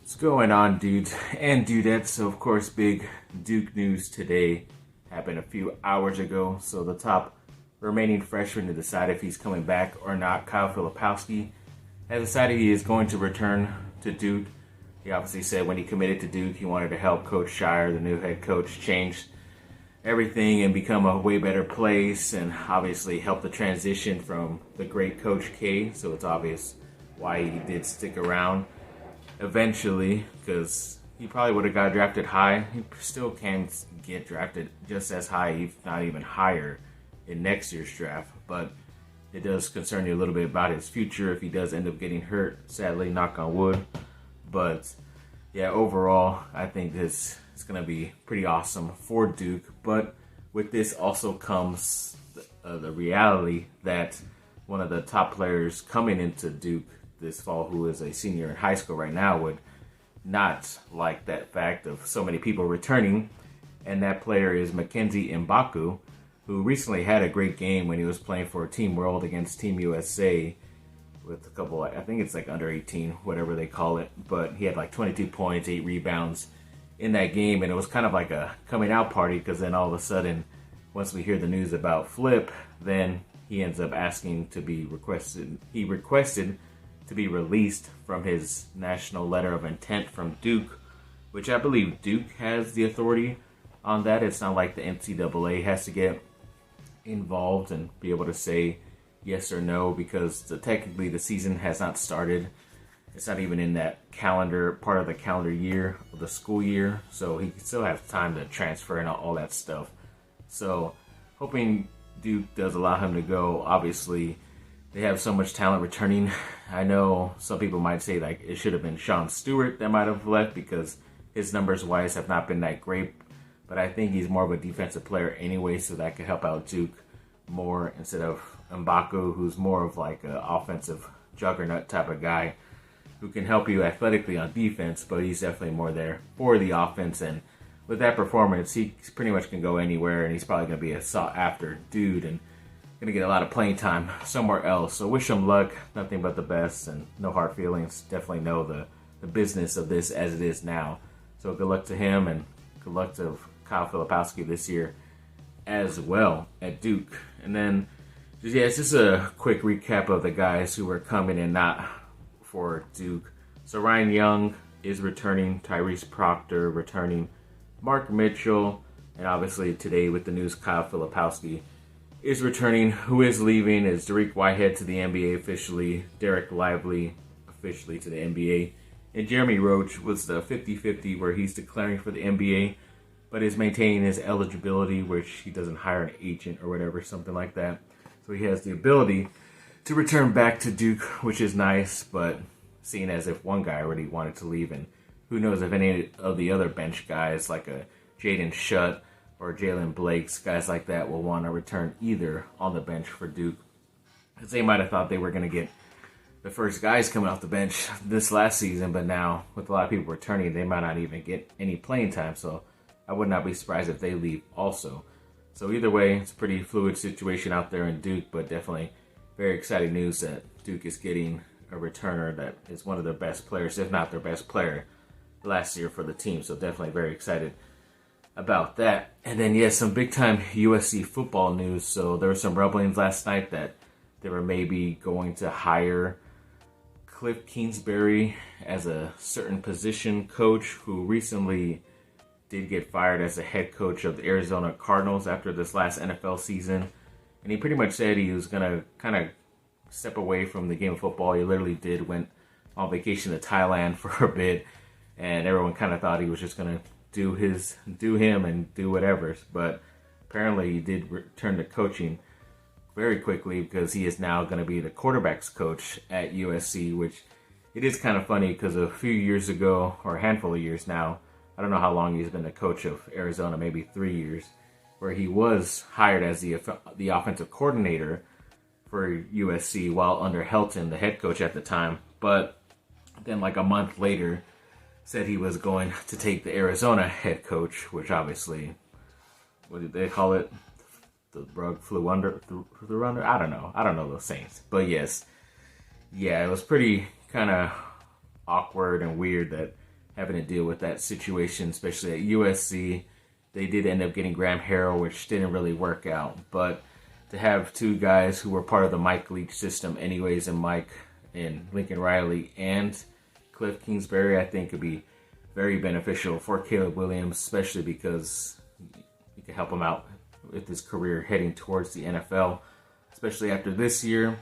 What's going on, dudes and dudettes? So, of course, big Duke news today happened a few hours ago. So, the top remaining freshman to decide if he's coming back or not, Kyle Filipowski, has decided he is going to return to Duke. He obviously said when he committed to Duke, he wanted to help Coach Shire, the new head coach, change everything and become a way better place, and obviously help the transition from the great Coach K. So, it's obvious why he did stick around eventually, because he probably would have got drafted high. He still can get drafted just as high, if not even higher, in next year's draft. But it does concern you a little bit about his future if he does end up getting hurt, sadly, knock on wood. But yeah, overall, I think this is going to be pretty awesome for Duke. But with this also comes the reality that one of the top players coming into Duke this fall, who is a senior in high school right now, would not like that fact of so many people returning. And that player is Mgbako, who recently had a great game when he was playing for Team World against Team USA with a couple, I think it's like under 18, whatever they call it. But he had like 22 points, 8 rebounds in that game. And it was kind of like a coming out party, because then all of a sudden, once we hear the news about Flip, then he ends up asking to be requested. He requested to be released from his national letter of intent from Duke, which I believe Duke has the authority on that. It's not like the NCAA has to get involved and be able to say yes or no, because technically the season has not started. It's not even in that part of the calendar year of the school year, so he still has time to transfer and all that stuff. So hoping Duke does allow him to go. Obviously, they have so much talent returning. I know some people might say like it should have been Sean Stewart that might have left, because his numbers wise have not been that great. But I think he's more of a defensive player anyway, so that could help out Duke more instead of Mgbako, who's more of like an offensive juggernaut type of guy who can help you athletically on defense, but he's definitely more there for the offense. And with that performance, he pretty much can go anywhere, and he's probably going to be a sought-after dude and going to get a lot of playing time somewhere else. So wish him luck, nothing but the best, and no hard feelings. Definitely know the business of this as it is now. So good luck to him, and good luck to Kyle Filipowski this year as well at Duke. And then, it's just a quick recap of the guys who are coming and not for Duke. So Ryan Young is returning, Tyrese Proctor returning, Mark Mitchell, and obviously today with the news, Kyle Filipowski is returning. Who is leaving is Dariq Whitehead to the NBA officially, Derek Lively officially to the NBA, and Jeremy Roach was the 50-50 where he's declaring for the NBA, but is maintaining his eligibility, which he doesn't hire an agent or whatever, something like that. So he has the ability to return back to Duke, which is nice, but seeing as if one guy already wanted to leave, and who knows if any of the other bench guys like a Jaden Shutt or Jalen Blakes, guys like that, will want to return either on the bench for Duke. Because they might have thought they were going to get the first guys coming off the bench this last season, but now with a lot of people returning, they might not even get any playing time. So I would not be surprised if they leave also. So either way, it's a pretty fluid situation out there in Duke, but definitely very exciting news that Duke is getting a returner that is one of their best players, if not their best player last year for the team. So definitely very excited about that. And then, some big-time USC football news. So there were some rumblings last night that they were maybe going to hire Kliff Kingsbury as a certain position coach, who recently did get fired as the head coach of the Arizona Cardinals after this last NFL season. And he pretty much said he was going to kind of step away from the game of football. He literally went on vacation to Thailand for a bit, and everyone kind of thought he was just going to do him and do whatever. But apparently he did return to coaching very quickly, because he is now going to be the quarterback's coach at USC, which it is kind of funny because a few years ago, or a handful of years now, I don't know how long he's been the coach of Arizona, maybe 3 years, where he was hired as the offensive coordinator for USC while under Helton, the head coach at the time. But then like a month later, said he was going to take the Arizona head coach, which obviously, what did they call it? The rug flew under. I don't know those sayings. But yes, it was pretty kind of awkward and weird that having to deal with that situation, especially at USC. They did end up getting Graham Harrell, which didn't really work out. But to have two guys who were part of the Mike Leach system anyways, and Mike and Lincoln Riley and Kliff Kingsbury, I think could be very beneficial for Caleb Williams, especially because he could help him out with his career heading towards the NFL, especially after this year.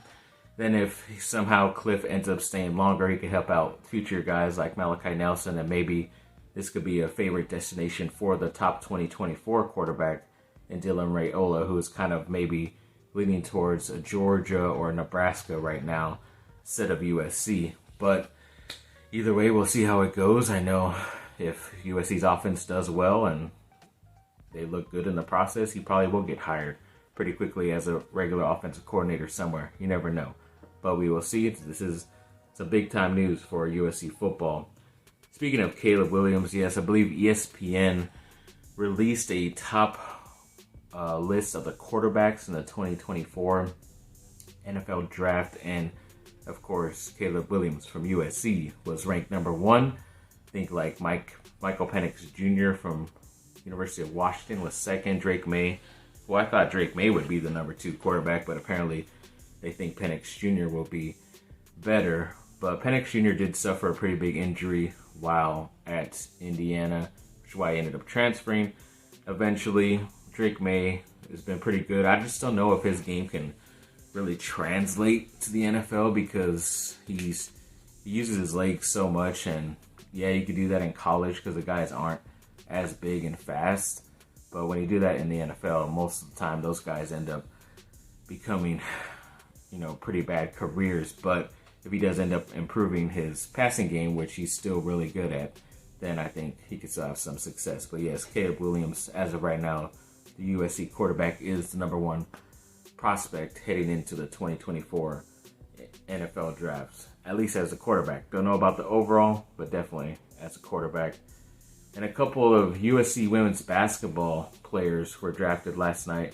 Then if somehow Kliff ends up staying longer, he could help out future guys like Malachi Nelson, and maybe this could be a favorite destination for the top 2024 quarterback in Dylan Raiola, who is kind of maybe leaning towards a Georgia or Nebraska right now instead of USC. But either way, we'll see how it goes. I know if USC's offense does well and they look good in the process, he probably will get hired pretty quickly as a regular offensive coordinator somewhere. You never know. But we will see. It's a big-time news for USC football. Speaking of Caleb Williams, yes, I believe ESPN released a top list of the quarterbacks in the 2024 NFL draft, and of course, Caleb Williams from USC was ranked number 1. I think like Michael Penix Jr. from University of Washington was second. Drake May. Well, I thought Drake May would be the number 2 quarterback, but apparently they think Penix Jr. will be better. But Penix Jr. did suffer a pretty big injury while at Indiana, which is why he ended up transferring. Eventually, Drake May has been pretty good. I just don't know if his game can really translate to the NFL because he uses his legs so much. And yeah, you could do that in college because the guys aren't as big and fast. But when you do that in the NFL, most of the time those guys end up becoming, pretty bad careers. But if he does end up improving his passing game, which he's still really good at, then I think he could still have some success. But yes, Caleb Williams, as of right now, the USC quarterback, is the number 1 prospect heading into the 2024 NFL drafts, at least as a quarterback. Don't know about the overall, but definitely as a quarterback. And a couple of USC women's basketball players were drafted last night.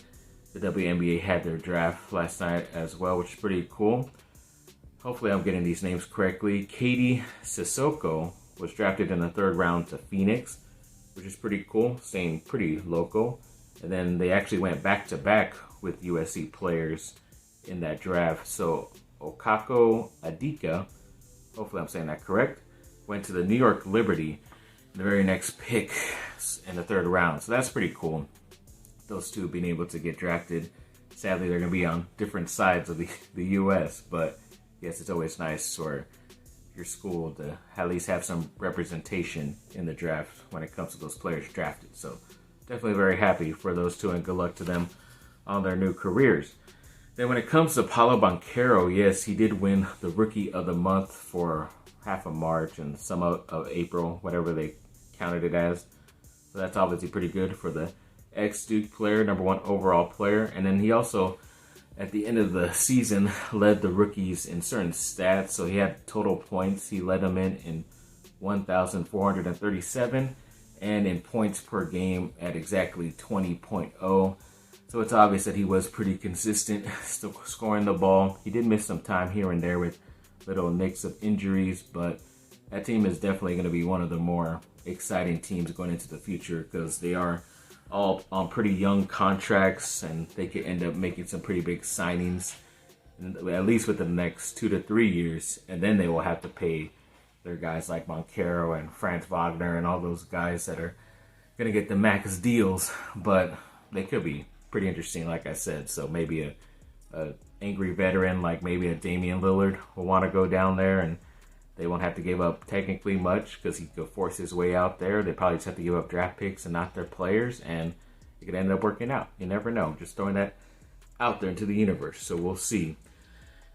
The WNBA had their draft last night as well, which is pretty cool. Hopefully I'm getting these names correctly. Katie Sissoko was drafted in the 3rd round to Phoenix, which is pretty cool, staying pretty local. And then they actually went back-to-back with USC players in that draft. So Okako Adika, hopefully I'm saying that correct, went to the New York Liberty, the very next pick in the 3rd round. So that's pretty cool. Those two being able to get drafted. Sadly, they're going to be on different sides of the U.S., but yes, it's always nice for your school to at least have some representation in the draft when it comes to those players drafted. So definitely very happy for those two, and good luck to them on their new careers. Then when it comes to Paolo Banchero, yes, he did win the Rookie of the Month for half of March and some of April, whatever they counted it as. So that's obviously pretty good for the ex-Duke player, number 1 overall player. And then he also, at the end of the season, led the rookies in certain stats. So he had total points. He led them in 1,437, and in points per game at exactly 20.0. So it's obvious that he was pretty consistent, still scoring the ball. He did miss some time here and there with little nicks of injuries, but that team is definitely going to be one of the more exciting teams going into the future because they are all on pretty young contracts, and they could end up making some pretty big signings, at least within the next 2 to 3 years, and then they will have to pay their guys like Banchero and Franz Wagner and all those guys that are going to get the max deals, but they could be pretty interesting, like I said. So maybe a angry veteran like maybe a Damian Lillard will want to go down there, and they won't have to give up technically much because he could force his way out there. They probably just have to give up draft picks and not their players, and it could end up working out. You never know. Just throwing that out there into the universe. So we'll see.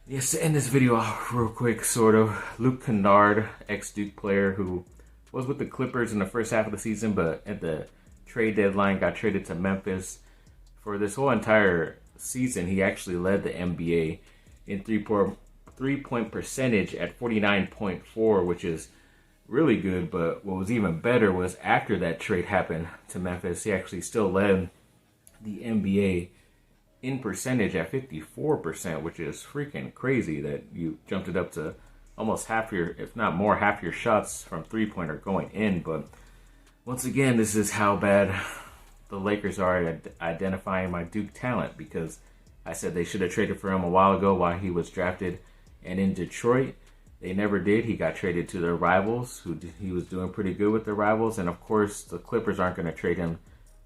Yes, to end this video off real quick, sort of, Luke Kennard, ex-Duke player who was with the Clippers in the first half of the season, but at the trade deadline got traded to Memphis. For this whole entire season, he actually led the NBA in three-point percentage at 49.4, which is really good. But what was even better was after that trade happened to Memphis, he actually still led the NBA in percentage at 54%, which is freaking crazy that you jumped it up to almost half your, if not more, half your shots from three-point are going in. But once again, this is how bad the Lakers are at identifying my Duke talent, because I said they should have traded for him a while ago while he was drafted and in Detroit. They never did. He got traded to their rivals, he was doing pretty good with their rivals. And of course, the Clippers aren't going to trade him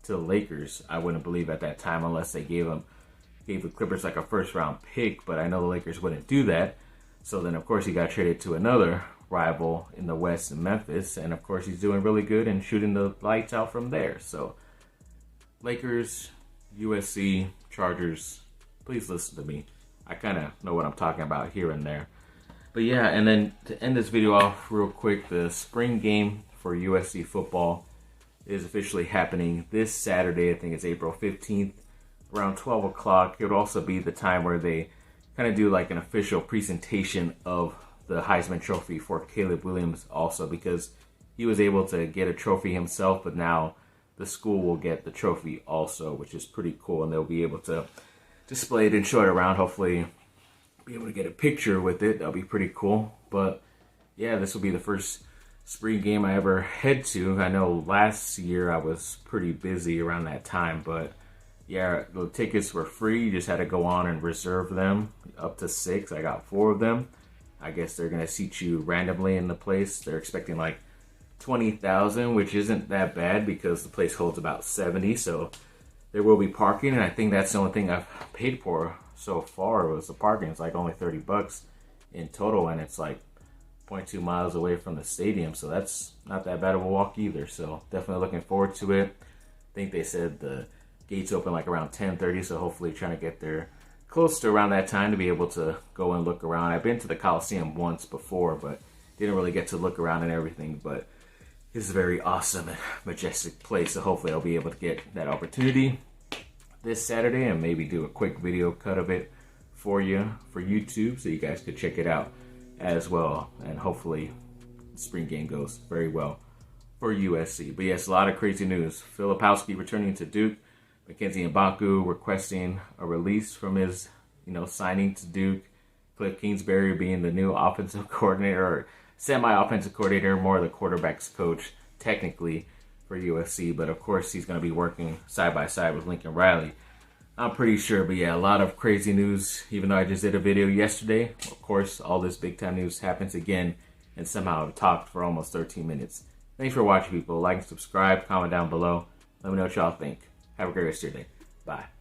to the Lakers, I wouldn't believe, at that time, unless they gave the Clippers like a first-round pick. But I know the Lakers wouldn't do that. So then, of course, he got traded to another rival in the West in Memphis. And of course, he's doing really good and shooting the lights out from there. So Lakers, USC, Chargers, please listen to me. I kind of know what I'm talking about here and there. But yeah, and then to end this video off real quick, the spring game for USC football is officially happening this Saturday. I think it's April 15th, around 12 o'clock. It would also be the time where they kind of do like an official presentation of the Heisman Trophy for Caleb Williams also, because he was able to get a trophy himself, but now the school will get the trophy also, which is pretty cool. And they'll be able to display it and show it around. Hopefully be able to get a picture with it. That'll be pretty cool. But yeah, this will be the first spring game I ever head to. I know last year I was pretty busy around that time, but yeah, the tickets were free. You just had to go on and reserve them, up to 6. I got 4 of them. I guess they're going to seat you randomly in the place. They're expecting like 20,000, which isn't that bad because the place holds about 70. So there will be parking, and I think that's the only thing I've paid for so far was the parking. It's like only $30 in total, and it's like 0.2 miles away from the stadium. So that's not that bad of a walk either. So definitely looking forward to it. I think they said the gates open like around 10:30, so hopefully trying to get there close to around that time to be able to go and look around. I've been to the Coliseum once before, but didn't really get to look around and everything. But it's a very awesome and majestic place, so hopefully I'll be able to get that opportunity this Saturday and maybe do a quick video cut of it for you for YouTube so you guys could check it out as well. And hopefully the spring game goes very well for USC. But yes, a lot of crazy news. Filipowski returning to Duke. Mgbako requesting a release from his, signing to Duke. Kliff Kingsbury being the new offensive coordinator, or semi-offensive coordinator, more the quarterback's coach technically for USC. But of course, he's going to be working side by side with Lincoln Riley, I'm pretty sure. But yeah, a lot of crazy news. Even though I just did a video yesterday, of course, all this big time news happens again, and somehow I've talked for almost 13 minutes. Thanks for watching, people. Like and subscribe, comment down below. Let me know what y'all think. Have a great rest of your day. Bye.